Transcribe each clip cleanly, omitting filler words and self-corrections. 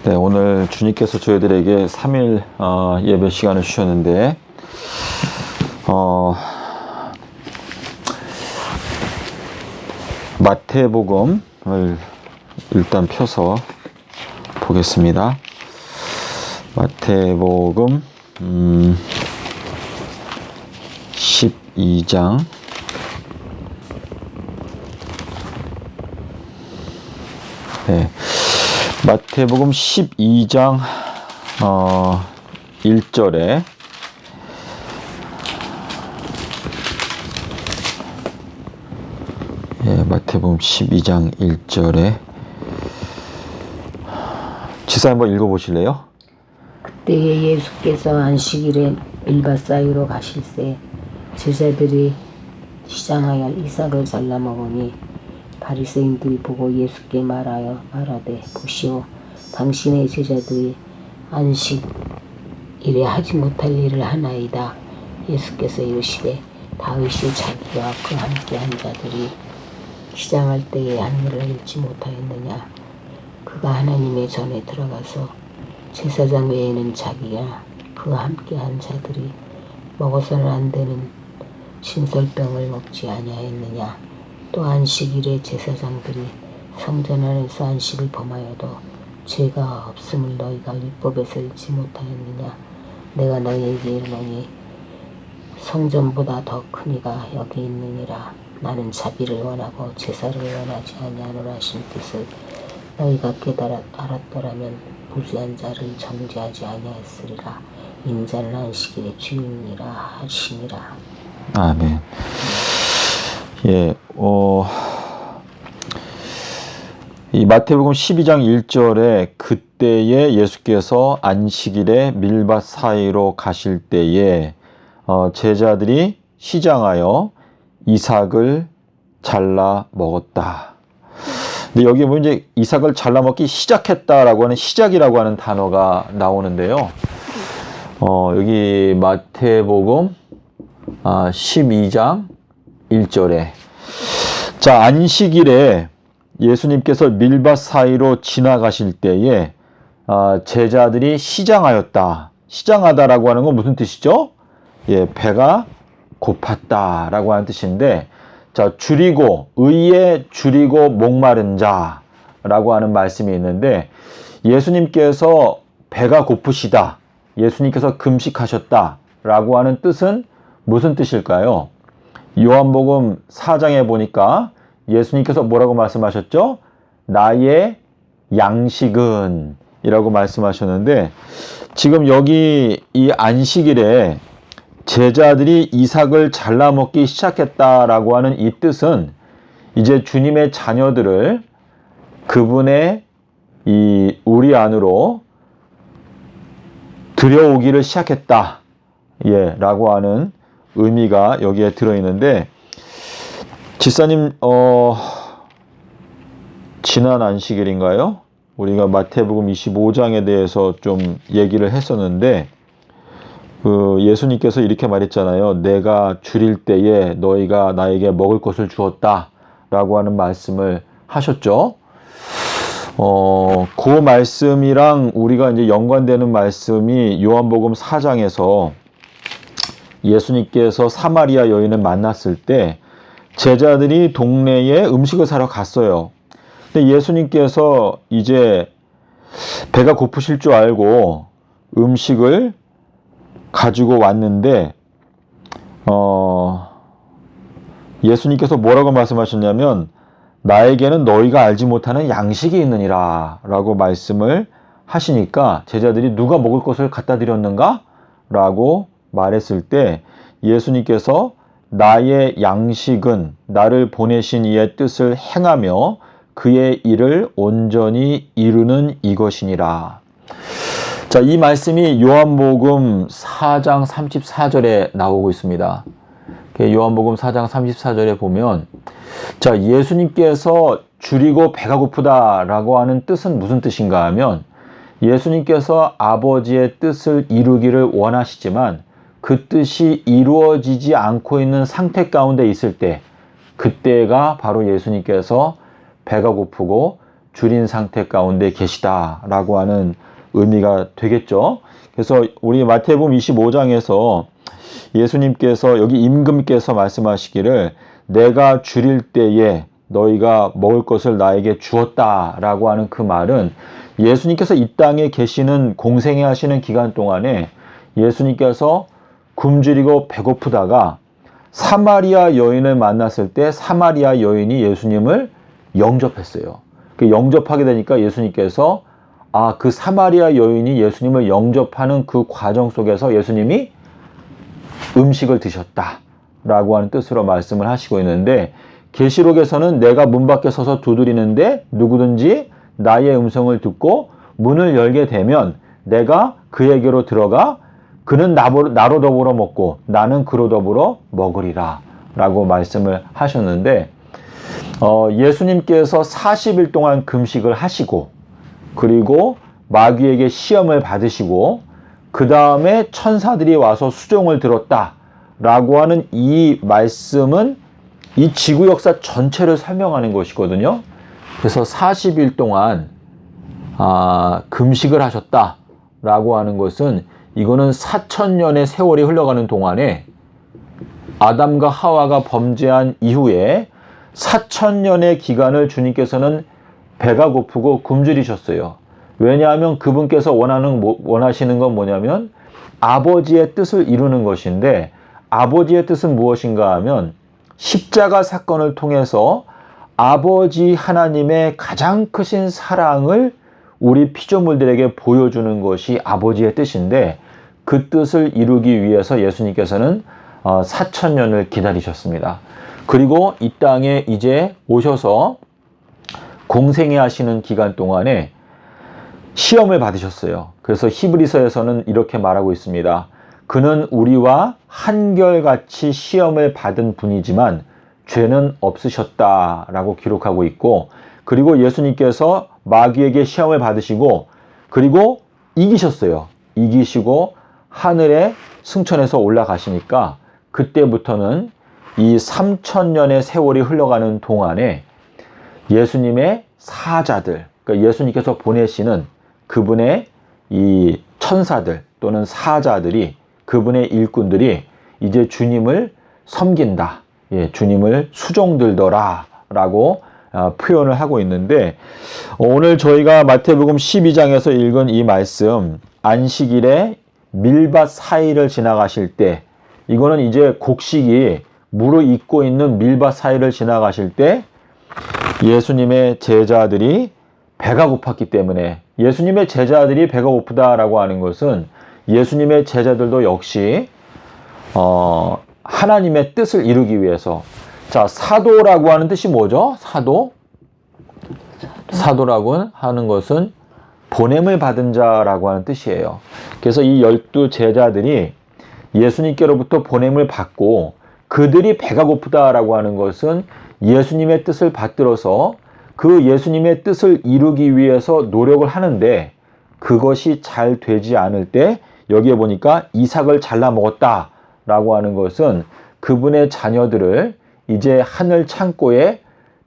네, 오늘 주님께서 저희들에게 3일 예배 시간을 주셨는데 마태복음을 일단 펴서 보겠습니다. 마태복음 12장 네, 마태복음 12장 1절에 마태복음 12장 1절에 지사 한번 읽어보실래요? 그때에 예수께서 안식일에 밀밭 사이로 가실새 제자들이 시장하여 이삭을 잘라 먹으니 바리새인들이 보고 예수께 말하되 보시오, 당신의 제자들이 안식일에 하지 못할 일을 하나이다. 예수께서 이르시되 다윗이 자기와 그 함께한 자들이 시장할 때에 한 일을 읽지 못하였느냐? 그가 하나님의 전에 들어가서 제사장 외에는 자기와 그 함께한 자들이 먹어서는 안 되는 신설병을 먹지 아니하였느냐? 또 안식일에 제사장들이 성전 안에서 안식을 범하여도 죄가 없음을 너희가 율법에서 읽지 못하였느냐? 내가 너희에게 이르노니 성전보다 더 큰 이가 여기 있느니라. 나는 자비를 원하고 제사를 원하지 아니하노라 하신 뜻을 너희가 알았더라면 부주한 자를 정죄하지 아니하였으리라. 인자는 안식일의 주인이라 하시니라. 아멘. 이 마태복음 12장 1절에 그때에 예수께서 안식일에 밀밭 사이로 가실 때에 제자들이 시장하여 이삭을 잘라 먹었다. 근데 여기 보면 이제 이삭을 잘라 먹기 시작했다라고 하는 시작이라고 하는 단어가 나오는데요. 여기 마태복음 12장 1절에 자, 안식일에 예수님께서 밀밭 사이로 지나가실 때에 제자들이 시장하였다. 시장하다라고 하는 건 무슨 뜻이죠? 배가 고팠다라고 하는 뜻인데, 자, 의에 줄이고 목마른 자라고 하는 말씀이 있는데, 예수님께서 배가 고프시다, 예수님께서 금식하셨다라고 하는 뜻은 무슨 뜻일까요? 요한복음 4장에 보니까 예수님께서 뭐라고 말씀하셨죠? 나의 양식은 이라고 말씀하셨는데, 지금 여기 이 안식일에 제자들이 이삭을 잘라 먹기 시작했다라고 하는 이 뜻은 이제 주님의 자녀들을 그분의 이 우리 안으로 들여오기를 시작했다, 라고 하는 의미가 여기에 들어있는데, 집사님 지난 안식일인가요? 우리가 마태복음 25장에 대해서 좀 얘기를 했었는데, 예수님께서 이렇게 말했잖아요. 내가 줄일 때에 너희가 나에게 먹을 것을 주었다 라고 하는 말씀을 하셨죠. 그 말씀이랑 우리가 이제 연관되는 말씀이 요한복음 4장에서 예수님께서 사마리아 여인을 만났을 때 제자들이 동네에 음식을 사러 갔어요. 근데 예수님께서 이제 배가 고프실 줄 알고 음식을 가지고 왔는데 예수님께서 뭐라고 말씀하셨냐면 나에게는 너희가 알지 못하는 양식이 있느니라 라고 말씀을 하시니까 제자들이 누가 먹을 것을 갖다 드렸는가? 라고 말했을 때 예수님께서 나의 양식은 나를 보내신 이의 뜻을 행하며 그의 일을 온전히 이루는 이것이니라. 자, 이 말씀이 요한복음 4장 34절에 나오고 있습니다. 요한복음 4장 34절에 보면, 자, 예수님께서 줄이고 배가 고프다라고 하는 뜻은 무슨 뜻인가 하면, 예수님께서 아버지의 뜻을 이루기를 원하시지만 그 뜻이 이루어지지 않고 있는 상태 가운데 있을 때, 그때가 바로 예수님께서 배가 고프고 줄인 상태 가운데 계시다라고 하는 의미가 되겠죠. 그래서 우리 마태복음 25장에서 예수님께서 여기 임금께서 말씀하시기를 내가 줄일 때에 너희가 먹을 것을 나에게 주었다라고 하는 그 말은 예수님께서 이 땅에 계시는 공생애 하시는 기간 동안에 예수님께서 굶주리고 배고프다가 사마리아 여인을 만났을 때 사마리아 여인이 예수님을 영접했어요. 그 영접하게 되니까 예수님께서 그 사마리아 여인이 예수님을 영접하는 그 과정 속에서 예수님이 음식을 드셨다라고 하는 뜻으로 말씀을 하시고 있는데 계시록에서는 내가 문 밖에 서서 두드리는데 누구든지 나의 음성을 듣고 문을 열게 되면 내가 그에게로 들어가 그는 나로 더불어 먹고 나는 그로 더불어 먹으리라 라고 말씀을 하셨는데 예수님께서 40일 동안 금식을 하시고 그리고 마귀에게 시험을 받으시고 그 다음에 천사들이 와서 수종을 들었다라고 하는 이 말씀은 이 지구 역사 전체를 설명하는 것이거든요. 그래서 40일 동안 금식을 하셨다라고 하는 것은 이거는 4,000년의 세월이 흘러가는 동안에 아담과 하와가 범죄한 이후에 4,000년의 기간을 주님께서는 배가 고프고 굶주리셨어요. 왜냐하면 그분께서 원하시는 건 뭐냐면 아버지의 뜻을 이루는 것인데 아버지의 뜻은 무엇인가 하면 십자가 사건을 통해서 아버지 하나님의 가장 크신 사랑을 우리 피조물들에게 보여주는 것이 아버지의 뜻인데 그 뜻을 이루기 위해서 예수님께서는 4,000년을 기다리셨습니다. 그리고 이 땅에 이제 오셔서 공생애 하시는 기간 동안에 시험을 받으셨어요. 그래서 히브리서에서는 이렇게 말하고 있습니다. 그는 우리와 한결같이 시험을 받은 분이지만 죄는 없으셨다라고 기록하고 있고 그리고 예수님께서 마귀에게 시험을 받으시고 그리고 이기셨어요. 이기시고 하늘에 승천해서 올라가시니까 그때부터는 이 3,000년의 세월이 흘러가는 동안에 예수님의 사자들, 그러니까 예수님께서 보내시는 그분의 이 천사들 또는 사자들이 그분의 일꾼들이 이제 주님을 섬긴다. 주님을 수종들더라 라고 표현을 하고 있는데 오늘 저희가 마태복음 12장에서 읽은 이 말씀 안식일에 밀밭 사이를 지나가실 때 이거는 이제 곡식이 무르익고 있는 밀밭 사이를 지나가실 때 예수님의 제자들이 배가 고팠기 때문에 예수님의 제자들이 배가 고프다라고 하는 것은 예수님의 제자들도 역시 하나님의 뜻을 이루기 위해서 자 사도라고 하는 뜻이 뭐죠? 사도라고 하는 것은 보냄을 받은 자라고 하는 뜻이에요. 그래서 이 12 제자들이 예수님께로부터 보냄을 받고 그들이 배가 고프다라고 하는 것은 예수님의 뜻을 받들어서 그 예수님의 뜻을 이루기 위해서 노력을 하는데 그것이 잘 되지 않을 때 여기에 보니까 이삭을 잘라 먹었다라고 하는 것은 그분의 자녀들을 이제 하늘 창고에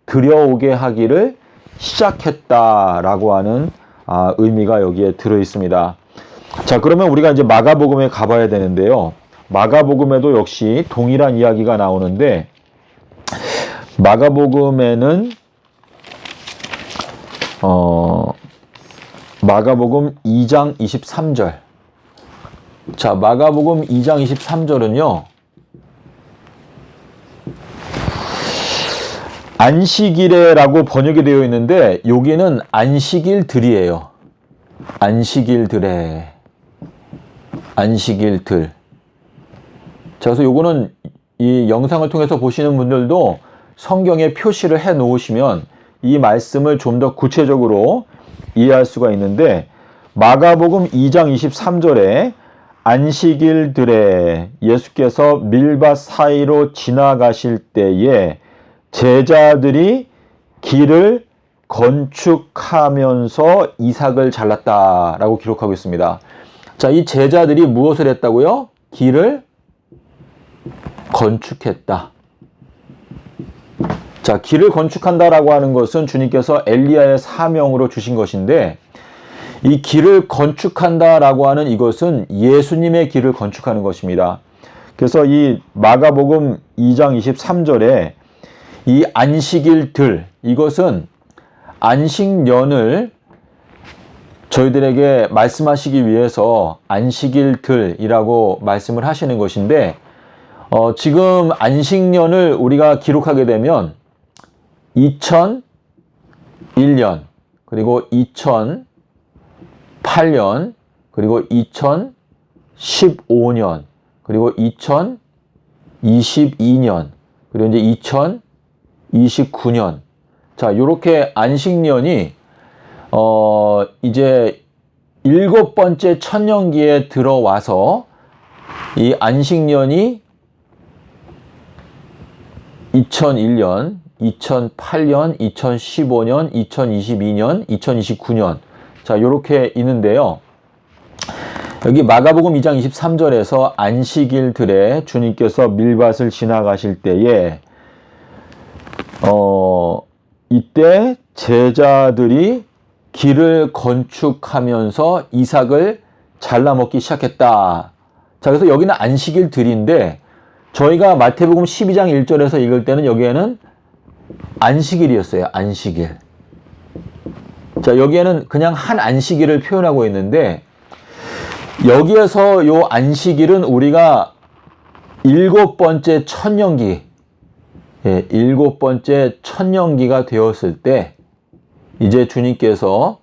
들여오게 하기를 시작했다라고 하는 의미가 여기에 들어 있습니다. 자, 그러면 우리가 이제 마가복음에 가봐야 되는데요. 마가복음에도 역시 동일한 이야기가 나오는데 마가복음에는 마가복음 2장 23절. 자, 마가복음 2장 23절은요. 안식일에라고 번역이 되어 있는데 여기는 안식일들이에요. 안식일들에. 안식일들. 자, 그래서 요거는 이 영상을 통해서 보시는 분들도 성경에 표시를 해 놓으시면 이 말씀을 좀 더 구체적으로 이해할 수가 있는데 마가복음 2장 23절에 안식일들에 예수께서 밀밭 사이로 지나가실 때에 제자들이 길을 건축하면서 이삭을 잘랐다라고 기록하고 있습니다. 자, 이 제자들이 무엇을 했다고요? 길을 건축했다. 자, 길을 건축한다라고 하는 것은 주님께서 엘리야의 사명으로 주신 것인데, 이 길을 건축한다라고 하는 이것은 예수님의 길을 건축하는 것입니다. 그래서 이 마가복음 2장 23절에 이 안식일 들, 이것은 안식년을 저희들에게 말씀하시기 위해서 안식일 들이라고 말씀을 하시는 것인데, 지금 안식년을 우리가 기록하게 되면 2001년, 그리고 2008년, 그리고 2015년, 그리고 2022년, 그리고 이제 2029년. 자, 요렇게 안식년이 이제 7번째 천년기에 들어와서 이 안식년이 2001년, 2008년, 2015년, 2022년, 2029년. 자, 요렇게 있는데요. 여기 마가복음 2장 23절에서 안식일들에 주님께서 밀밭을 지나가실 때에 이때 제자들이 길을 건축하면서 이삭을 잘라먹기 시작했다. 자, 그래서 여기는 안식일들인데 저희가 마태복음 12장 1절에서 읽을 때는 여기에는 안식일이었어요. 안식일. 자, 여기에는 그냥 한 안식일을 표현하고 있는데 여기에서 요 안식일은 우리가 7번째 천년기, 7번째 천년기가 되었을 때 이제 주님께서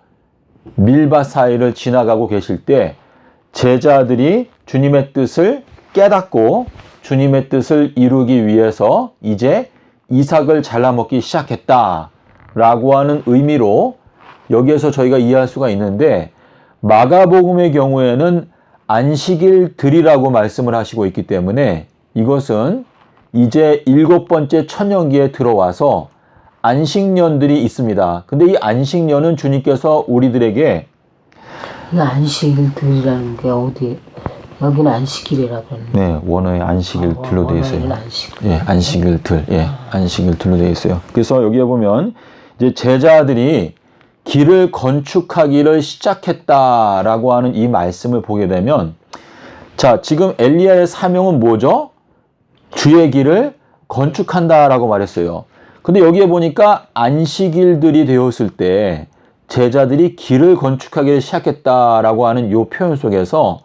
밀밭 사이를 지나가고 계실 때 제자들이 주님의 뜻을 깨닫고 주님의 뜻을 이루기 위해서 이제 이삭을 잘라먹기 시작했다라고 하는 의미로 여기에서 저희가 이해할 수가 있는데, 마가복음의 경우에는 안식일들이라고 말씀을 하시고 있기 때문에 이것은 이제 7번째 천년기에 들어와서 안식년들이 있습니다. 근데 이 안식년은 주님께서 우리들에게 안식일들이라는 게 어디? 여기는 안식일이라고 그러는데. 네, 원어에 안식일들로 되어 있어요. 예, 안식일들. 예, 안식일들로 되어 있어요. 그래서 여기에 보면 이제 제자들이 길을 건축하기를 시작했다라고 하는 이 말씀을 보게 되면, 자, 지금 엘리야의 사명은 뭐죠? 주의 길을 건축한다라고 말했어요. 근데 여기에 보니까 안식일들이 되었을 때 제자들이 길을 건축하기를 시작했다라고 하는 이 표현 속에서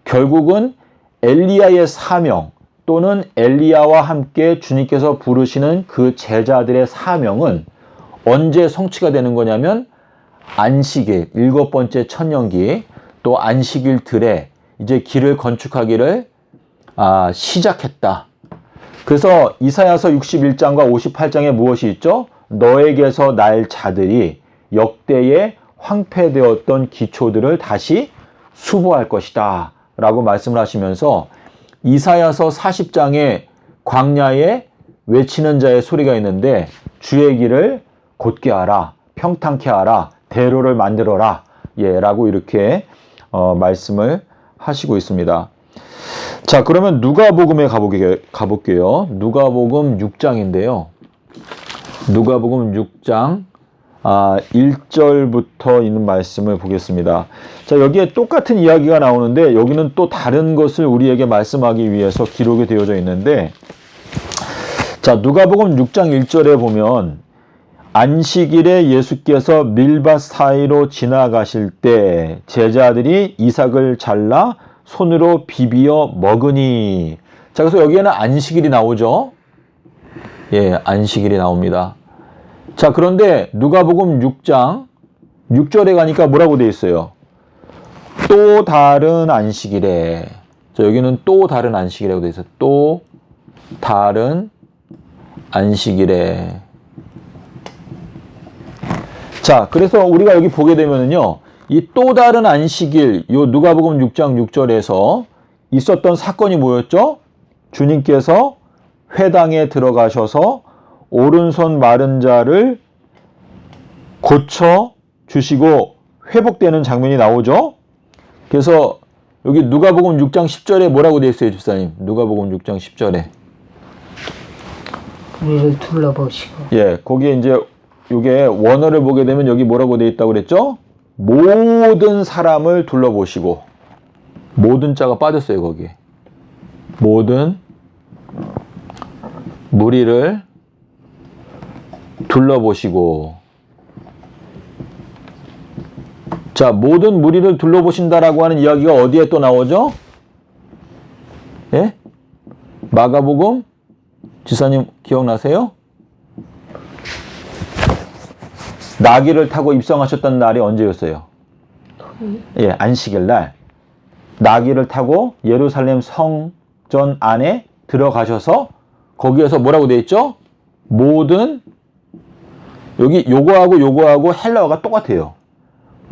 결국은 엘리야의 사명 또는 엘리야와 함께 주님께서 부르시는 그 제자들의 사명은 언제 성취가 되는 거냐면 안식일, 7번째 천년기, 또 안식일 들에 이제 길을 건축하기를 시작했다. 그래서 이사야서 61장과 58장에 무엇이 있죠? 너에게서 날 자들이 역대에 황폐되었던 기초들을 다시 수보할 것이다 라고 말씀을 하시면서 이사야서 40장에 광야에 외치는 자의 소리가 있는데 주의 길을 곧게 하라, 평탄케 하라, 대로를 만들어라, 라고 이렇게 말씀을 하시고 있습니다. 자, 그러면 누가복음에 가볼게요. 누가복음 6장인데요. 누가복음 6장 1절부터 있는 말씀을 보겠습니다. 자, 여기에 똑같은 이야기가 나오는데 여기는 또 다른 것을 우리에게 말씀하기 위해서 기록이 되어져 있는데, 자, 누가복음 6장 1절에 보면 안식일에 예수께서 밀밭 사이로 지나가실 때 제자들이 이삭을 잘라 손으로 비비어 먹으니. 자, 그래서 여기에는 안식일이 나오죠. 예, 안식일이 나옵니다. 자, 그런데 누가복음 6장 6절에 가니까 뭐라고 되어 있어요? 또 다른 안식일에. 자, 여기는 또 다른 안식일이라고 되어 있어요. 또 다른 안식일에. 자, 그래서 우리가 여기 보게 되면은요, 이 또 다른 안식일, 요 누가복음 6장 6절에서 있었던 사건이 뭐였죠? 주님께서 회당에 들어가셔서 오른손 마른 자를 고쳐 주시고 회복되는 장면이 나오죠? 그래서 여기 누가복음 6장 10절에 뭐라고 되어 있어요, 집사님? 누가복음 6장 10절에. 우리를 둘러보시고 예, 거기에 이제 요게 원어를 보게 되면 여기 뭐라고 되어 있다고 그랬죠? 모든 사람을 둘러보시고. 모든 자가 빠졌어요, 거기에. 모든 무리를 둘러보시고. 자, 모든 무리를 둘러보신다라고 하는 이야기가 어디에 또 나오죠? 예? 마가복음? 지사님 기억나세요? 나귀를 타고 입성하셨던 날이 언제였어요? 예, 안식일 날. 나귀를 타고 예루살렘 성전 안에 들어가셔서 거기에서 뭐라고 되어 있죠? 모든 여기 요거하고 헬라어가 똑같아요.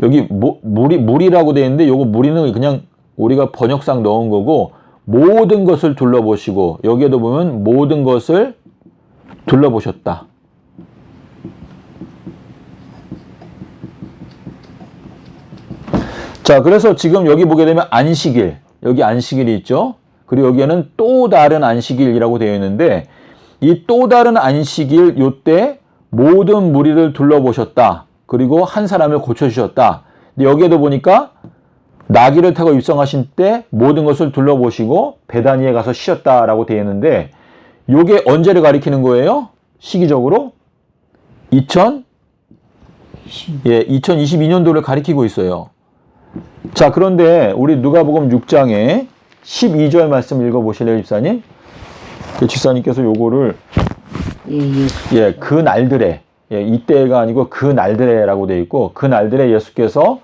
여기 무리라고 되어 있는데 요거 무리는 그냥 우리가 번역상 넣은 거고 모든 것을 둘러보시고 여기에도 보면 모든 것을 둘러보셨다. 자, 그래서 지금 여기 보게 되면 안식일, 여기 안식일이 있죠. 그리고 여기에는 또 다른 안식일이라고 되어 있는데 이 또 다른 안식일 요때 모든 무리를 둘러보셨다. 그리고 한 사람을 고쳐주셨다. 근데 여기에도 보니까 나귀를 타고 입성하신 때 모든 것을 둘러보시고 베다니에 가서 쉬었다라고 되어 있는데 요게 언제를 가리키는 거예요? 시기적으로 2022년도를 가리키고 있어요. 자, 그런데 우리 누가복음 6장에 12절 말씀 읽어보실래요, 집사님? 집사님께서 요거를 그 날들에 이때가 아니고 그 날들에라고 되어 있고 그 날들에 예수께서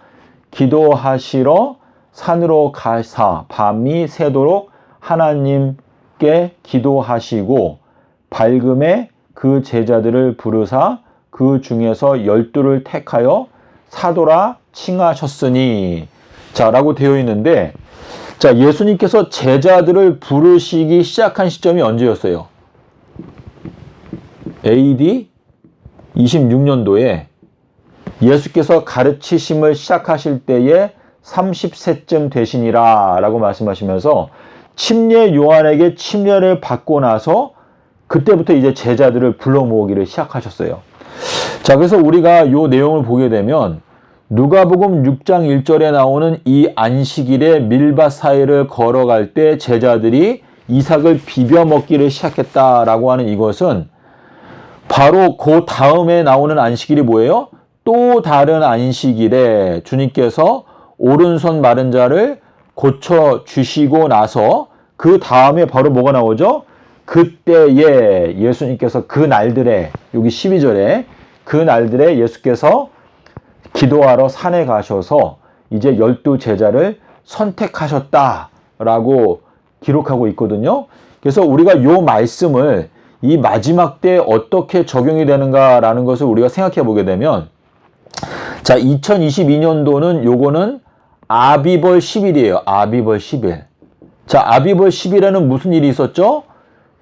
기도하시러 산으로 가사 밤이 새도록 하나님께 기도하시고 밝음에 그 제자들을 부르사 그 중에서 12를 택하여 사도라 칭하셨으니 자 라고 되어 있는데 자 예수님께서 제자들을 부르시기 시작한 시점이 언제였어요? AD 26년도에 예수께서 가르치심을 시작하실 때에 30세쯤 되시니라 라고 말씀하시면서 침례 요한에게 침례를 받고 나서 그때부터 이제 제자들을 불러 모으기를 시작하셨어요. 자, 그래서 우리가 요 내용을 보게 되면 누가복음 6장 1절에 나오는 이 안식일에 밀밭 사이를 걸어갈 때 제자들이 이삭을 비벼 먹기를 시작했다라고 하는 이것은 바로 그 다음에 나오는 안식일이 뭐예요? 또 다른 안식일에 주님께서 오른손 마른 자를 고쳐 주시고 나서 그 다음에 바로 뭐가 나오죠? 그때에 예수님께서 그 날들에 여기 12절에 그 날들에 예수께서 기도하러 산에 가셔서 이제 12 제자를 선택하셨다라고 기록하고 있거든요. 그래서 우리가 요 말씀을 이 마지막 때 어떻게 적용이 되는가라는 것을 우리가 생각해 보게 되면 자, 2022년도는 요거는 아비벌 10일이에요. 아비벌 10일. 자, 아비벌 10일에는 무슨 일이 있었죠?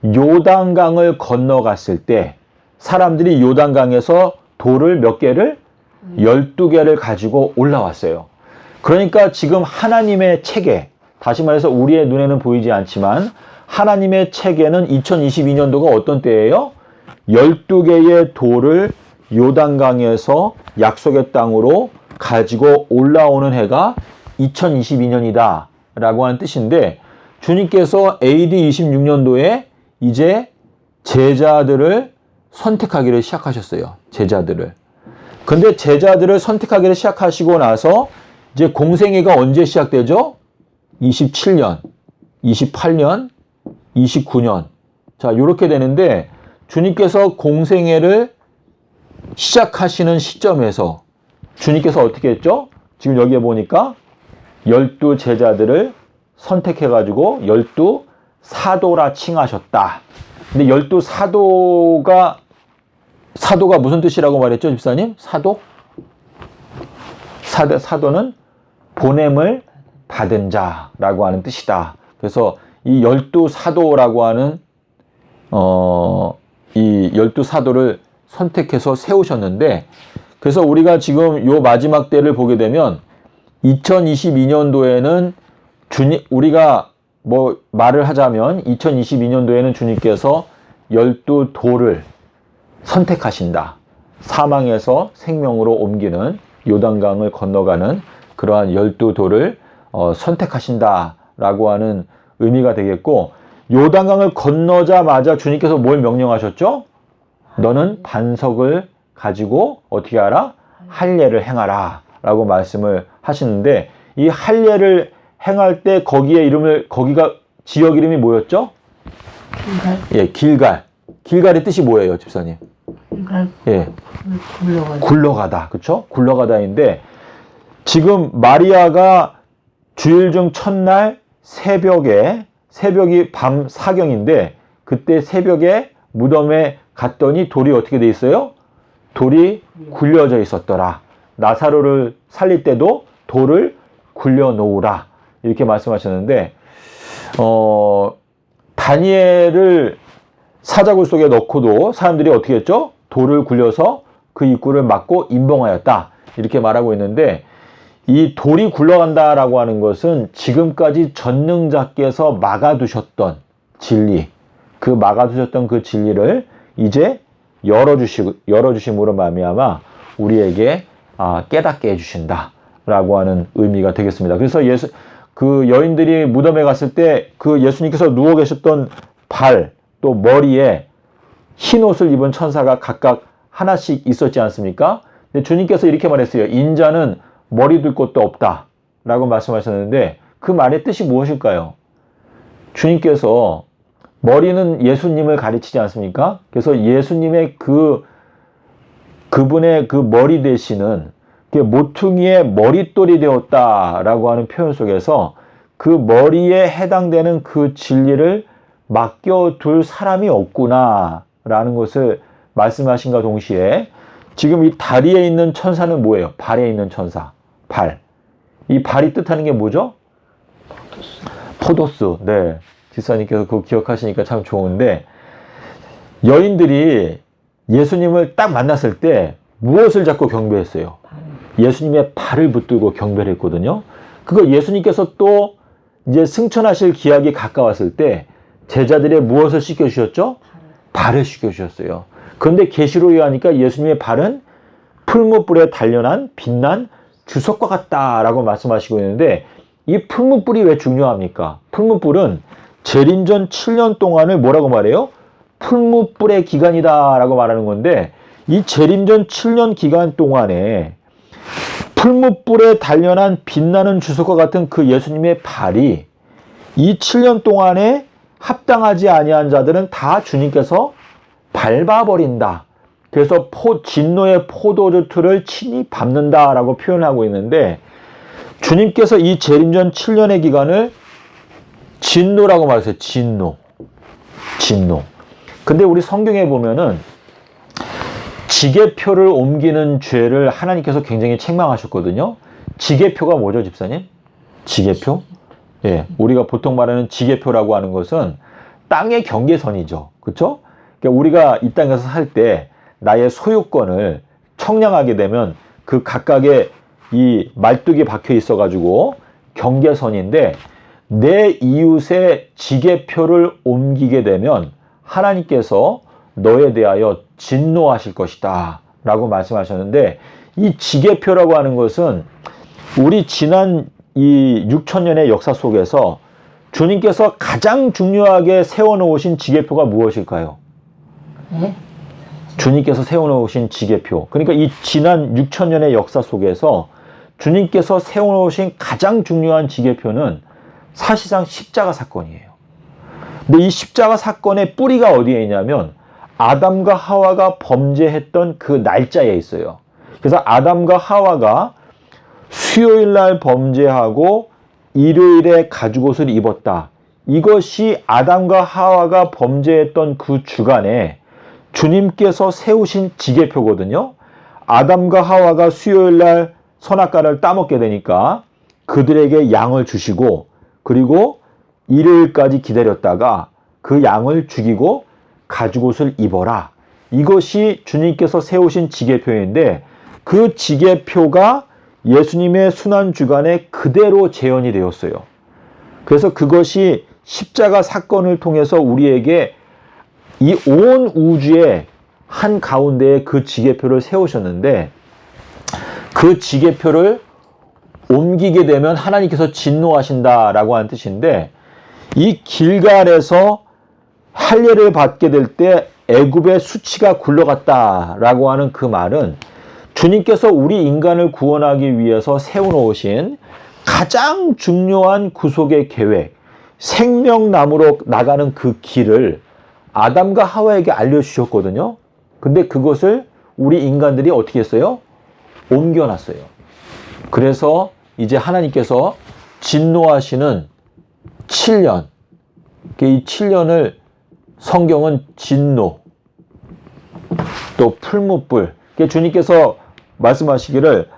요단강을 건너갔을 때 사람들이 요단강에서 돌을 몇 개를 12개를 가지고 올라왔어요. 그러니까 지금 하나님의 체계, 다시 말해서 우리의 눈에는 보이지 않지만 하나님의 체계는 2022년도가 어떤 때예요? 12개의 돌을 요단강에서 약속의 땅으로 가지고 올라오는 해가 2022년이다 라고 하는 뜻인데 주님께서 AD 26년도에 이제 제자들을 선택하기를 시작하셨어요. 제자들을. 근데 제자들을 선택하기를 시작하시고 나서 이제 공생애가 언제 시작되죠? 27년, 28년, 29년. 자, 요렇게 되는데 주님께서 공생애를 시작하시는 시점에서 주님께서 어떻게 했죠? 지금 여기에 보니까 12 제자들을 선택해가지고 12 사도라 칭하셨다. 근데 12 사도가 무슨 뜻이라고 말했죠, 집사님? 사도는 보냄을 받은 자라고 하는 뜻이다. 그래서 이 12 사도라고 하는 이 12 사도를 선택해서 세우셨는데 그래서 우리가 지금 요 마지막 때를 보게 되면 2022년도에는 우리가 뭐 말을 하자면 2022년도에는 주님께서 12돌을 선택하신다. 사망에서 생명으로 옮기는 요단강을 건너가는 그러한 12돌을 선택하신다라고 하는 의미가 되겠고, 요단강을 건너자마자 주님께서 뭘 명령하셨죠? 너는 반석을 가지고 어떻게 하라? 할례를 행하라 라고 말씀을 하시는데, 이 할례를 행할 때 거기가 지역 이름이 뭐였죠? 길갈. 예, 길갈. 길갈의 뜻이 뭐예요, 집사님? 길갈. 예, 굴러가다. 굴러가다. 그쵸? 굴러가다인데, 지금 마리아가 주일 중 첫날 새벽이 밤 사경인데, 그때 새벽에 무덤에 갔더니 돌이 어떻게 돼 있어요? 돌이 굴려져 있었더라. 나사로를 살릴 때도 돌을 굴려 놓으라. 이렇게 말씀하셨는데, 다니엘을 사자굴 속에 넣고도 사람들이 어떻게 했죠? 돌을 굴려서 그 입구를 막고 임봉하였다. 이렇게 말하고 있는데, 이 돌이 굴러간다라고 하는 것은 지금까지 전능자께서 막아두셨던 진리, 그 막아두셨던 그 진리를 이제 열어주심으로 말미암아 우리에게 깨닫게 해주신다라고 하는 의미가 되겠습니다. 그래서 그 여인들이 무덤에 갔을 때 그 예수님께서 누워 계셨던 발, 또 머리에 흰 옷을 입은 천사가 각각 하나씩 있었지 않습니까? 근데 주님께서 이렇게 말했어요. 인자는 머리 둘 곳도 없다 라고 말씀하셨는데, 그 말의 뜻이 무엇일까요? 주님께서 머리는 예수님을 가르치지 않습니까? 그래서 예수님의 그분의 그 머리 대신은 모퉁이의 머릿돌이 되었다라고 하는 표현 속에서 그 머리에 해당되는 그 진리를 맡겨둘 사람이 없구나라는 것을 말씀하신과 동시에, 지금 이 다리에 있는 천사는 뭐예요? 발에 있는 천사. 발. 이 발이 뜻하는 게 뭐죠? 포도스. 네. 지사님께서 그거 기억하시니까 참 좋은데, 여인들이 예수님을 딱 만났을 때 무엇을 잡고 경배했어요? 예수님의 발을 붙들고 경배를 했거든요. 그거 예수님께서 또 이제 승천하실 기약이 가까웠을 때 제자들의 무엇을 시켜주셨죠? 발을 시켜주셨어요. 그런데 계시록에 하니까 예수님의 발은 풀무불에 단련한 빛난 주석과 같다라고 말씀하시고 있는데, 이 풀무불이 왜 중요합니까? 풀무불은 재림전 7년 동안을 뭐라고 말해요? 풀무불의 기간이다 라고 말하는 건데, 이 재림전 7년 기간 동안에 풀무불에 단련한 빛나는 주석과 같은 그 예수님의 발이 이 7년 동안에 합당하지 아니한 자들은 다 주님께서 밟아버린다. 그래서 진노의 포도주 틀을 친히 밟는다라고 표현하고 있는데, 주님께서 이 재림전 7년의 기간을 진노라고 말했어요. 진노. 근데 우리 성경에 보면은 지계표를 옮기는 죄를 하나님께서 굉장히 책망하셨거든요. 지계표가 뭐죠, 집사님? 지계표? 예, 우리가 보통 말하는 지계표라고 하는 것은 땅의 경계선이죠. 그렇죠? 그러니까 우리가 이 땅에서 살 때 나의 소유권을 청량하게 되면 그 각각의 이 말뚝이 박혀 있어 가지고 경계선인데, 내 이웃의 지계표를 옮기게 되면 하나님께서 너에 대하여 진노하실 것이다 라고 말씀하셨는데, 이 지계표라고 하는 것은 우리 지난 이 6천년의 역사 속에서 주님께서 가장 중요하게 세워놓으신 지계표가 무엇일까요? 네? 주님께서 세워놓으신 지계표, 그러니까 이 지난 6천년의 역사 속에서 주님께서 세워놓으신 가장 중요한 지계표는 사실상 십자가 사건이에요. 근데 이 십자가 사건의 뿌리가 어디에 있냐면 아담과 하와가 범죄했던 그 날짜에 있어요. 그래서 아담과 하와가 수요일 날 범죄하고 일요일에 가죽옷을 입었다. 이것이 아담과 하와가 범죄했던 그 주간에 주님께서 세우신 지계표거든요. 아담과 하와가 수요일 날 선악과를 따먹게 되니까 그들에게 양을 주시고, 그리고 일요일까지 기다렸다가 그 양을 죽이고 가죽옷을 입어라. 이것이 주님께서 세우신 지계표인데, 그 지계표가 예수님의 순환주간에 그대로 재현이 되었어요. 그래서 그것이 십자가 사건을 통해서 우리에게 이 온 우주의 한 가운데에 그 지계표를 세우셨는데 그 지계표를 옮기게 되면 하나님께서 진노하신다라고 하는 뜻인데 이 길갈에서 할례를 받게 될 때 애굽의 수치가 굴러갔다라고 하는 그 말은 주님께서 우리 인간을 구원하기 위해서 세워놓으신 가장 중요한 구속의 계획, 생명나무로 나가는 그 길을 아담과 하와에게 알려주셨거든요. 근데 그것을 우리 인간들이 어떻게 했어요? 옮겨놨어요. 그래서 이제 하나님께서 진노하시는 7년, 이 7년을 성경은 진노, 또 풀무불, 주님께서 말씀하시기를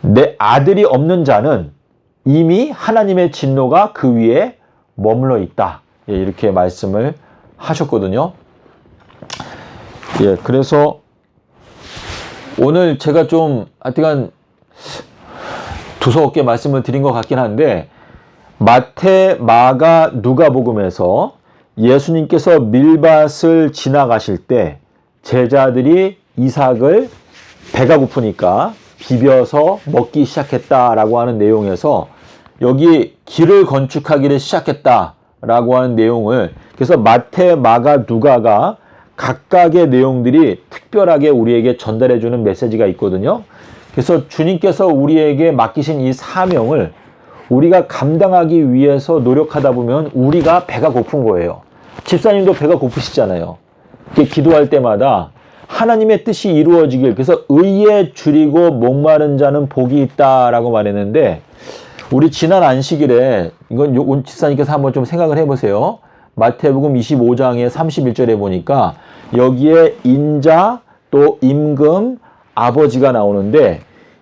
내 아들이 없는 자는 이미 하나님의 진노가 그 위에 머물러 있다. 이렇게 말씀을 하셨거든요. 그래서 오늘 제가 좀 하여간 두서없게 말씀을 드린 것 같긴 한데 마태, 마가, 누가복음에서 예수님께서 밀밭을 지나가실 때 제자들이 이삭을 배가 고프니까 비벼서 먹기 시작했다라고 하는 내용에서 여기 길을 건축하기를 시작했다라고 하는 내용을 그래서 마태, 마가, 누가가 각각의 내용들이 특별하게 우리에게 전달해주는 메시지가 있거든요. 그래서 주님께서 우리에게 맡기신 이 사명을 우리가 감당하기 위해서 노력하다 보면 우리가 배가 고픈 거예요. 집사님도 배가 고프시잖아요. 기도할 때마다 하나님의 뜻이 이루어지길, 그래서 의에 줄이고 목마른 자는 복이 있다라고 말했는데 우리 지난 안식일에 이건 집사님께서 한번 좀 생각을 해보세요. 마태복음 25장의 31절에 보니까 여기에 인자 또 임금 아버지가 나오는데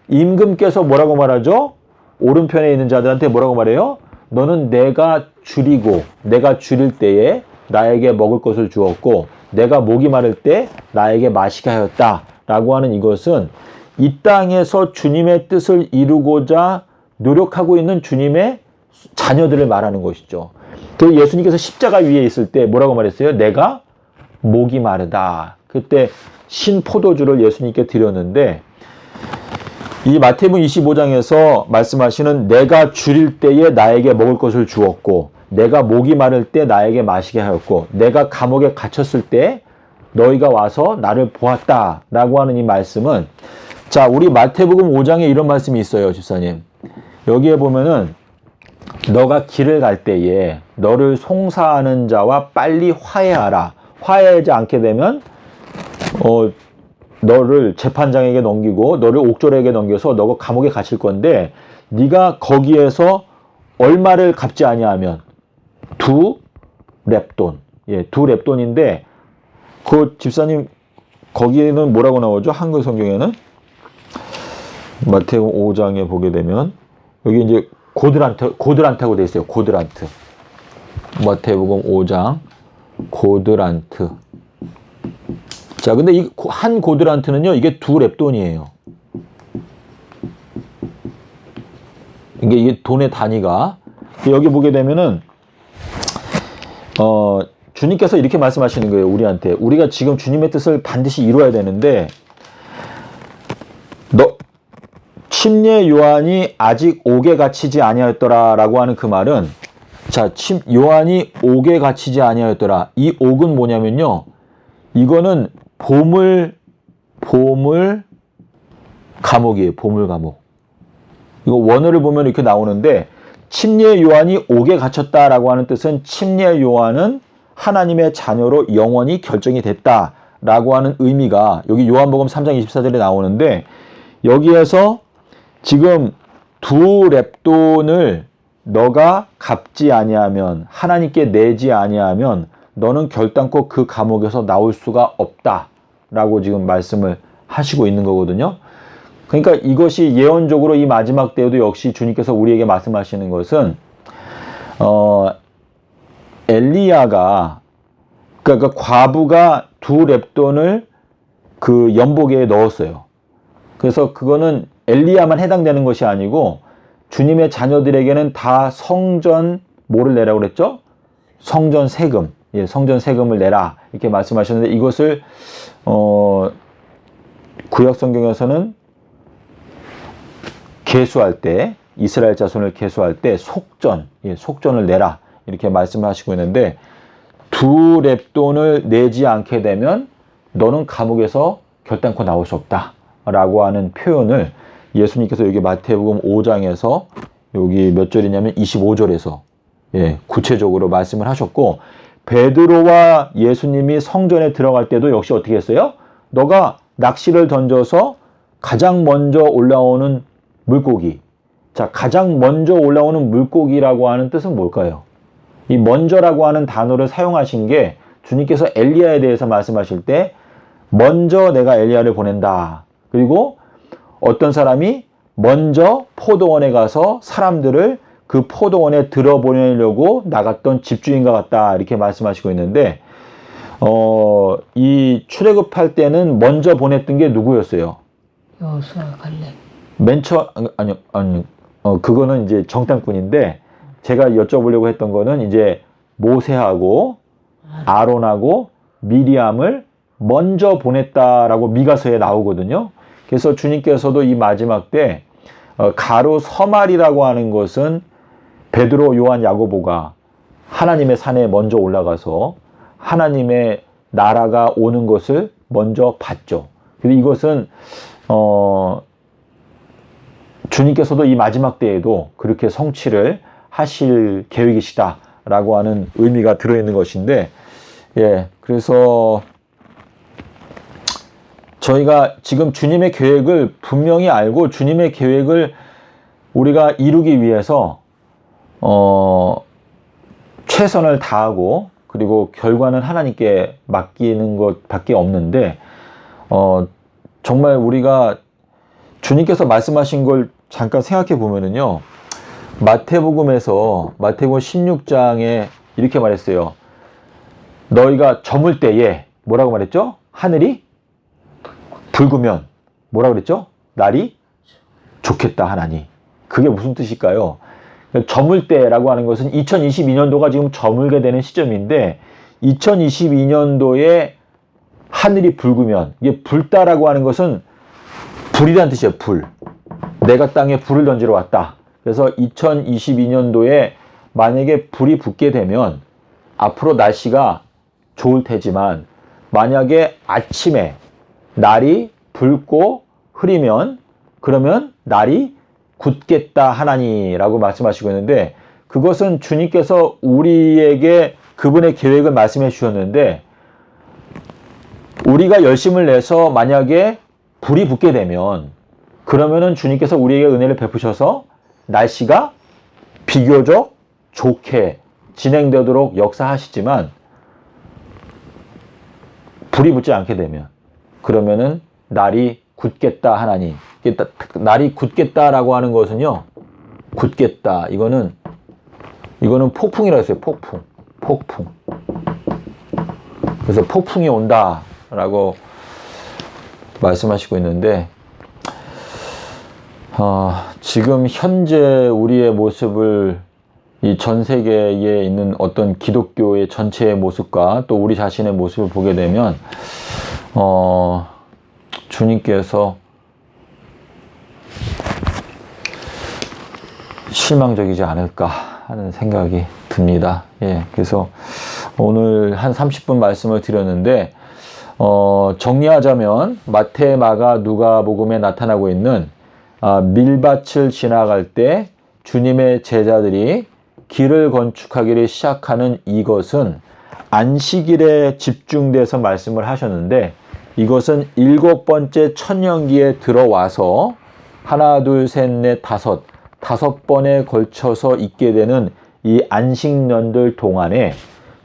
임금께서 뭐라고 말하죠? 오른편에 있는 자들한테 뭐라고 말해요? 너는 내가 줄일 때에 나에게 먹을 것을 주었고 내가 목이 마를 때 나에게 마시게 하였다 라고 하는 이것은 이 땅에서 주님의 뜻을 이루고자 노력하고 있는 주님의 자녀들을 말하는 것이죠. 그래서 예수님께서 십자가 위에 있을 때 뭐라고 말했어요? 내가 목이 마르다. 그때 신포도주를 예수님께 드렸는데 이 마태복음 25장에서 말씀하시는 내가 줄일 때에 나에게 먹을 것을 주었고 내가 목이 마를 때 나에게 마시게 하였고 내가 감옥에 갇혔을 때 너희가 와서 나를 보았다 라고 하는 이 말씀은 자 우리 마태복음 5장에 이런 말씀이 있어요. 집사님 여기에 보면은 너가 길을 갈 때에 너를 송사하는 자와 빨리 화해하라. 화해하지 않게 되면 너를 재판장에게 넘기고 너를 옥졸에게 넘겨서 너가 감옥에 갇힐 건데 네가 거기에서 얼마를 갚지 아니하면 두 렙돈. 두 렙돈인데 그 집사님 거기에는 뭐라고 나오죠? 한글 성경에는 마태복음 5장에 보게 되면 여기 이제 고드란트라고 되어 있어요. 고드란트. 마태복음 5장 고드란트. 자, 근데 이 한 고드란트는요, 이게 두 렙돈이에요. 이게 돈의 단위가. 여기 보게 되면은, 주님께서 이렇게 말씀하시는 거예요, 우리한테. 우리가 지금 주님의 뜻을 반드시 이루어야 되는데, 침례 요한이 아직 옥에 갇히지 아니하였더라 라고 하는 그 말은, 자, 요한이 옥에 갇히지 아니하였더라. 이 옥은 뭐냐면요, 이거는 보물 감옥이에요. 보물 감옥. 이거 원어를 보면 이렇게 나오는데 침례 요한이 옥에 갇혔다라고 하는 뜻은 침례 요한은 하나님의 자녀로 영원히 결정이 됐다라고 하는 의미가 여기 요한복음 3장 24절에 나오는데 여기에서 지금 두 렙돈을 너가 갚지 아니하면 하나님께 내지 아니하면 너는 결단코 그 감옥에서 나올 수가 없다라고 지금 말씀을 하시고 있는 거거든요. 그러니까 이것이 예언적으로 이 마지막 때에도 역시 주님께서 우리에게 말씀하시는 것은 엘리야가 그러니까 과부가 두 렙돈을 그 연복에 넣었어요. 그래서 그거는 엘리야만 해당되는 것이 아니고 주님의 자녀들에게는 다 성전 뭐를 내라고 그랬죠? 성전 세금. 예, 성전 세금을 내라 이렇게 말씀하셨는데 이것을 구약 성경에서는 계수할 때 이스라엘 자손을 계수할 때 속전, 예, 속전을 내라 이렇게 말씀하시고 있는데 두 렙돈을 내지 않게 되면 너는 감옥에서 결단코 나올 수 없다 라고 하는 표현을 예수님께서 여기 마태복음 5장에서 여기 몇 절이냐면 25절에서 예, 구체적으로 말씀을 하셨고 베드로와 예수님이 성전에 들어갈 때도 역시 어떻게 했어요? 너가 낚시를 던져서 가장 먼저 올라오는 물고기. 자, 가장 먼저 올라오는 물고기라고 하는 뜻은 뭘까요? 이 먼저라고 하는 단어를 사용하신 게 주님께서 엘리야에 대해서 말씀하실 때 먼저 내가 엘리야를 보낸다. 그리고 어떤 사람이 먼저 포도원에 가서 사람들을 그 포도원에 들어보내려고 나갔던 집주인과 같다. 이렇게 말씀하시고 있는데 이 출애굽할 때는 먼저 보냈던 게 누구였어요? 여호수아 갈렙. 그거는 이제 정탐꾼인데 제가 여쭤보려고 했던 거는 이제 모세하고 아론하고 미리암을 먼저 보냈다라고 미가서에 나오거든요. 그래서 주님께서도 이 마지막 때 가로 서말이라고 하는 것은 베드로, 요한, 야고보가 하나님의 산에 먼저 올라가서 하나님의 나라가 오는 것을 먼저 봤죠. 그리고 이것은 주님께서도 이 마지막 때에도 그렇게 성취를 하실 계획이시다라고 하는 의미가 들어있는 것인데, 예, 그래서 저희가 지금 주님의 계획을 분명히 알고 주님의 계획을 우리가 이루기 위해서 최선을 다하고 그리고 결과는 하나님께 맡기는 것밖에 없는데 정말 우리가 주님께서 말씀하신 걸 잠깐 생각해 보면은요. 마태복음에서 마태복음 16장에 이렇게 말했어요. 너희가 저물 때에 뭐라고 말했죠? 하늘이 붉으면 뭐라고 그랬죠? 날이 좋겠다 하나니. 그게 무슨 뜻일까요? 저물 때라고 하는 것은 2022년도가 지금 저물게 되는 시점인데 2022년도에 하늘이 붉으면 이게 붉다라고 하는 것은 불이라는 뜻이에요. 불. 내가 땅에 불을 던지러 왔다. 그래서 2022년도에 만약에 불이 붙게 되면 앞으로 날씨가 좋을 테지만 만약에 아침에 날이 붉고 흐리면 그러면 날이 굳겠다 하나니라고 말씀하시고 있는데 그것은 주님께서 우리에게 그분의 계획을 말씀해 주셨는데 우리가 열심을 내서 만약에 불이 붙게 되면 그러면은 주님께서 우리에게 은혜를 베푸셔서 날씨가 비교적 좋게 진행되도록 역사하시지만 불이 붙지 않게 되면 그러면은 날이 굳겠다 하나니. 날이 굳겠다라고 하는 것은요. 굳겠다. 이거는 폭풍이라고 했어요. 폭풍. 그래서 폭풍이 온다라고 말씀하시고 있는데 지금 현재 우리의 모습을 이 전 세계에 있는 어떤 기독교의 전체의 모습과 또 우리 자신의 모습을 보게 되면 주님께서 실망적이지 않을까 하는 생각이 듭니다. 예, 그래서 오늘 한 30분 말씀을 드렸는데 정리하자면 마태, 마가, 누가복음에 나타나고 있는 밀밭을 지나갈 때 주님의 제자들이 길을 건축하기를 시작하는 이것은 안식일에 집중돼서 말씀을 하셨는데 이것은 7번째 천년기에 들어와서 하나, 둘, 셋, 넷, 다섯 번에 걸쳐서 있게 되는 이 안식년들 동안에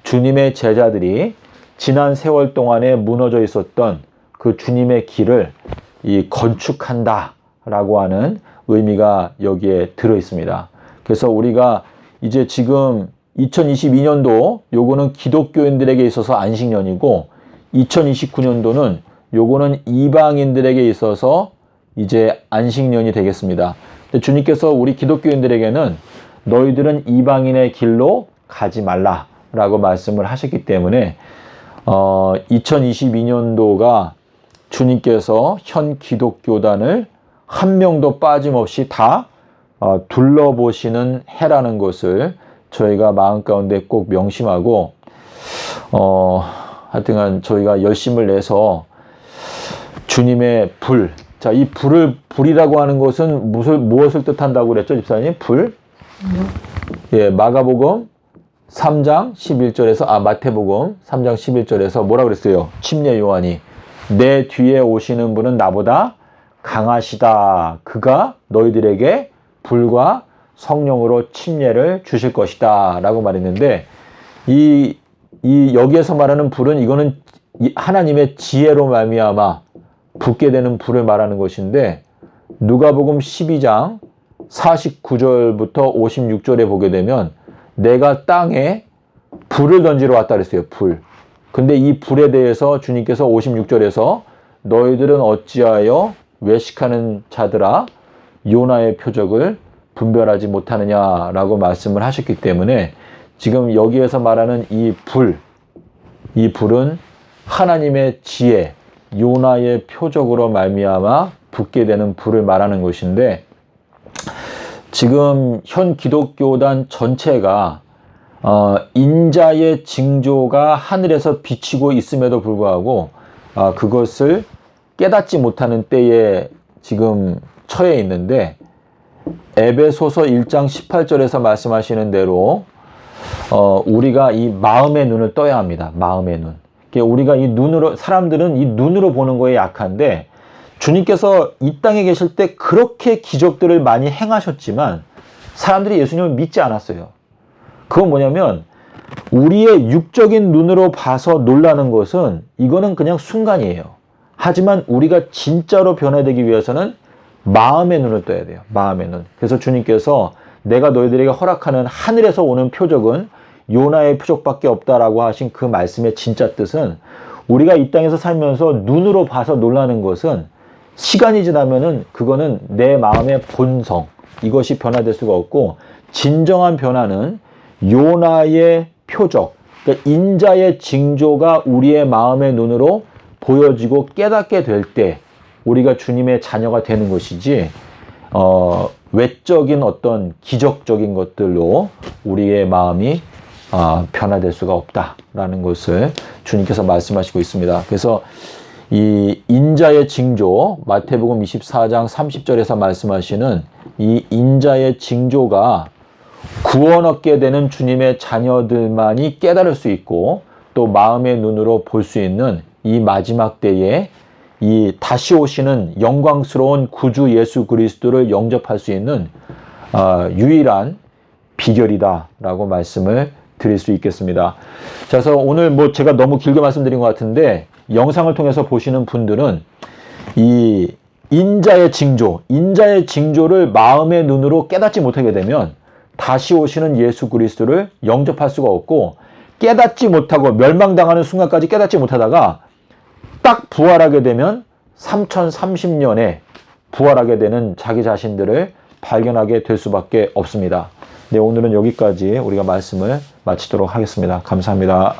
주님의 제자들이 지난 세월 동안에 무너져 있었던 그 주님의 길을 이 건축한다 라고 하는 의미가 여기에 들어 있습니다. 그래서 우리가 이제 지금 2022년도 요거는 기독교인들에게 있어서 안식년이고 2029년도는 요거는 이방인들에게 있어서 이제 안식년이 되겠습니다. 주님께서 우리 기독교인들에게는 너희들은 이방인의 길로 가지 말라 라고 말씀을 하셨기 때문에 2022년도가 주님께서 현 기독교단을 한 명도 빠짐없이 다 둘러보시는 해라는 것을 저희가 마음 가운데 꼭 명심하고 하여튼간 저희가 열심을 내서 주님의 불, 자, 이 불이라고 하는 것은 무엇을 뜻한다고 그랬죠, 집사님? 불? 예, 마가복음 3장 11절에서, 마태복음 3장 11절에서 뭐라 그랬어요? 침례 요한이 내 뒤에 오시는 분은 나보다 강하시다. 그가 너희들에게 불과 성령으로 침례를 주실 것이다. 라고 말했는데, 여기에서 말하는 불은 이거는 하나님의 지혜로 말미암아 붙게 되는 불을 말하는 것인데, 누가복음 12장 49절부터 56절에 보게 되면 내가 땅에 불을 던지러 왔다 그랬어요. 불. 근데 이 불에 대해서 주님께서 56절에서 너희들은 어찌하여 외식하는 자들아 요나의 표적을 분별하지 못하느냐라고 말씀을 하셨기 때문에 지금 여기에서 말하는 이 불은 하나님의 지혜, 요나의 표적으로 말미암아 붙게 되는 불을 말하는 것인데, 지금 현 기독교단 전체가 인자의 징조가 하늘에서 비치고 있음에도 불구하고 그것을 깨닫지 못하는 때에 지금 처해 있는데, 에베소서 1장 18절에서 말씀하시는 대로 우리가 이 마음의 눈을 떠야 합니다. 마음의 눈. 우리가 이 눈으로, 사람들은 이 눈으로 보는 거에 약한데, 주님께서 이 땅에 계실 때 그렇게 기적들을 많이 행하셨지만 사람들이 예수님을 믿지 않았어요. 그건 뭐냐면, 우리의 육적인 눈으로 봐서 놀라는 것은 이거는 그냥 순간이에요. 하지만 우리가 진짜로 변화되기 위해서는 마음의 눈을 떠야 돼요. 마음의 눈. 그래서 주님께서 내가 너희들에게 허락하는 하늘에서 오는 표적은 요나의 표적밖에 없다라고 하신 그 말씀의 진짜 뜻은, 우리가 이 땅에서 살면서 눈으로 봐서 놀라는 것은 시간이 지나면은 그거는 내 마음의 본성, 이것이 변화될 수가 없고, 진정한 변화는 요나의 표적, 그러니까 인자의 징조가 우리의 마음의 눈으로 보여지고 깨닫게 될 때 우리가 주님의 자녀가 되는 것이지, 외적인 어떤 기적적인 것들로 우리의 마음이 변화될 수가 없다라는 것을 주님께서 말씀하시고 있습니다. 그래서 이 인자의 징조, 마태복음 24장 30절에서 말씀하시는 이 인자의 징조가 구원 얻게 되는 주님의 자녀들만이 깨달을 수 있고, 또 마음의 눈으로 볼 수 있는 이 마지막 때에 이 다시 오시는 영광스러운 구주 예수 그리스도를 영접할 수 있는 유일한 비결이다라고 말씀을 드릴 수 있겠습니다. 자, 그래서 오늘 제가 너무 길게 말씀드린 것 같은데, 영상을 통해서 보시는 분들은 이 인자의 징조를 마음의 눈으로 깨닫지 못하게 되면 다시 오시는 예수 그리스도를 영접할 수가 없고, 깨닫지 못하고 멸망당하는 순간까지 깨닫지 못하다가 딱 부활하게 되면 3030년에 부활하게 되는 자기 자신들을 발견하게 될 수밖에 없습니다. 네, 오늘은 여기까지 우리가 말씀을 마치도록 하겠습니다. 감사합니다.